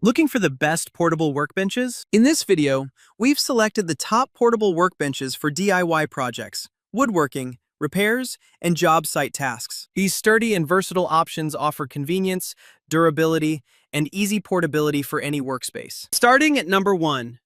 Looking for the best portable workbenches? In this video, we've selected the top portable workbenches for DIY projects, woodworking, repairs, and job site tasks. These sturdy and versatile options offer convenience, durability, and easy portability for any workspace. Starting at number 1.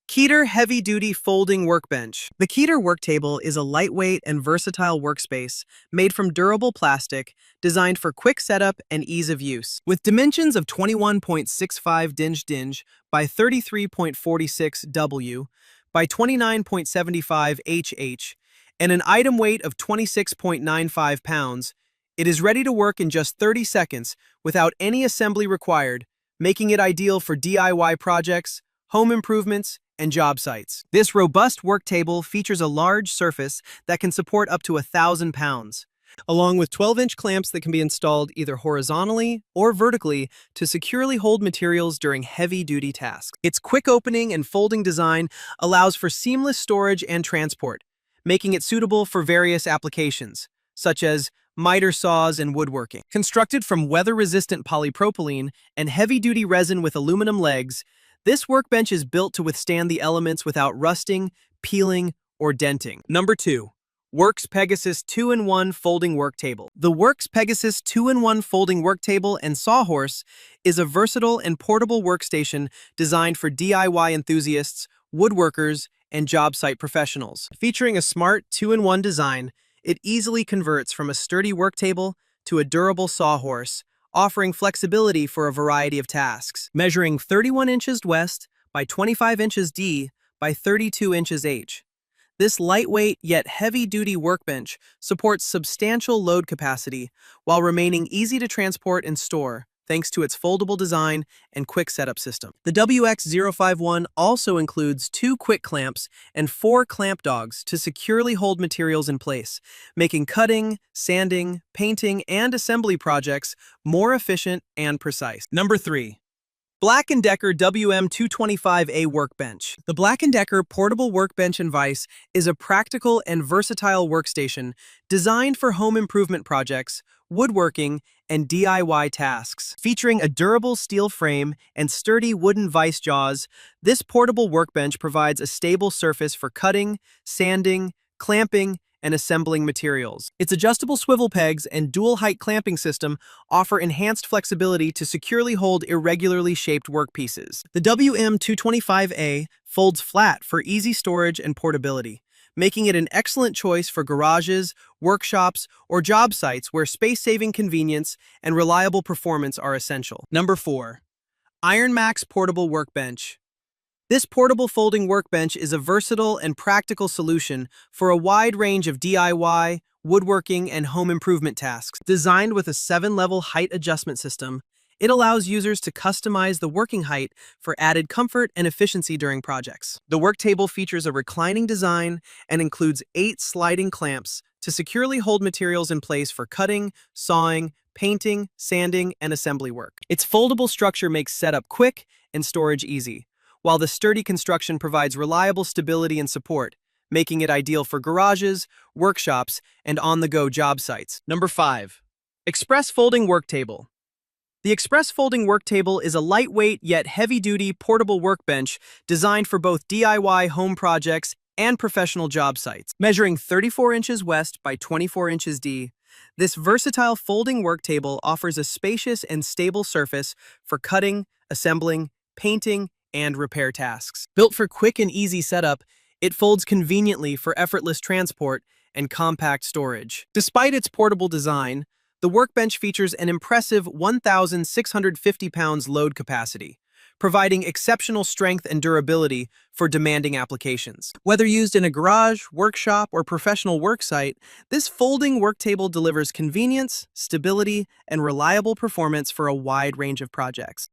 Keter Heavy-Duty Folding Workbench. The Keter Worktable is a lightweight and versatile workspace made from durable plastic, designed for quick setup and ease of use. With dimensions of 21.65 dinge by 33.46 W by 29.75 HH and an item weight of 26.95 pounds, it is ready to work in just 30 seconds without any assembly required, making it ideal for DIY projects, home improvements, and job sites. This robust worktable features a large surface that can support up to 1,000 pounds, along with 12-inch clamps that can be installed either horizontally or vertically to securely hold materials during heavy-duty tasks. Its quick opening and folding design allows for seamless storage and transport, making it suitable for various applications, such as miter saws and woodworking. Constructed from weather-resistant polypropylene and heavy-duty resin with aluminum legs, this workbench is built to withstand the elements without rusting, peeling, or denting. Number 2. Worx Pegasus 2-in-1 Folding Worktable. The Worx Pegasus 2-in-1 Folding Worktable and Sawhorse is a versatile and portable workstation designed for DIY enthusiasts, woodworkers, and job site professionals. Featuring a smart 2-in-1 design, it easily converts from a sturdy worktable to a durable sawhorse, offering flexibility for a variety of tasks. Measuring 31 inches west by 25 inches D by 32 inches H. This lightweight yet heavy-duty workbench supports substantial load capacity while remaining easy to transport and store, thanks to its foldable design and quick setup system. The WX051 also includes 2 quick clamps and 4 clamp dogs to securely hold materials in place, making cutting, sanding, painting, and assembly projects more efficient and precise. Number 3. BLACK+DECKER WM225A Workbench. The BLACK+DECKER Portable Workbench and Vise is a practical and versatile workstation designed for home improvement projects, woodworking, and DIY tasks. Featuring a durable steel frame and sturdy wooden vise jaws, this portable workbench provides a stable surface for cutting, sanding, clamping, and assembling materials. Its adjustable swivel pegs and dual-height clamping system offer enhanced flexibility to securely hold irregularly shaped workpieces. The WM225A folds flat for easy storage and portability, making it an excellent choice for garages, workshops, or job sites where space-saving convenience and reliable performance are essential. Number 4. IRONMAX Portable Workbench. This portable folding workbench is a versatile and practical solution for a wide range of DIY, woodworking, and home improvement tasks. Designed with a 7-level height adjustment system, it allows users to customize the working height for added comfort and efficiency during projects. The worktable features a reclining design and includes 8 sliding clamps to securely hold materials in place for cutting, sawing, painting, sanding, and assembly work. Its foldable structure makes setup quick and storage easy, while the sturdy construction provides reliable stability and support, making it ideal for garages, workshops, and on-the-go job sites. Number 5. Express Folding Worktable. The Express Folding Worktable is a lightweight yet heavy-duty portable workbench designed for both DIY home projects and professional job sites. Measuring 34 inches west by 24 inches D, this versatile folding worktable offers a spacious and stable surface for cutting, assembling, painting, and repair tasks. Built for quick and easy setup, it folds conveniently for effortless transport and compact storage. Despite its portable design, the workbench features an impressive 1,650 pounds load capacity, providing exceptional strength and durability for demanding applications. Whether used in a garage, workshop, or professional worksite, this folding worktable delivers convenience, stability, and reliable performance for a wide range of projects.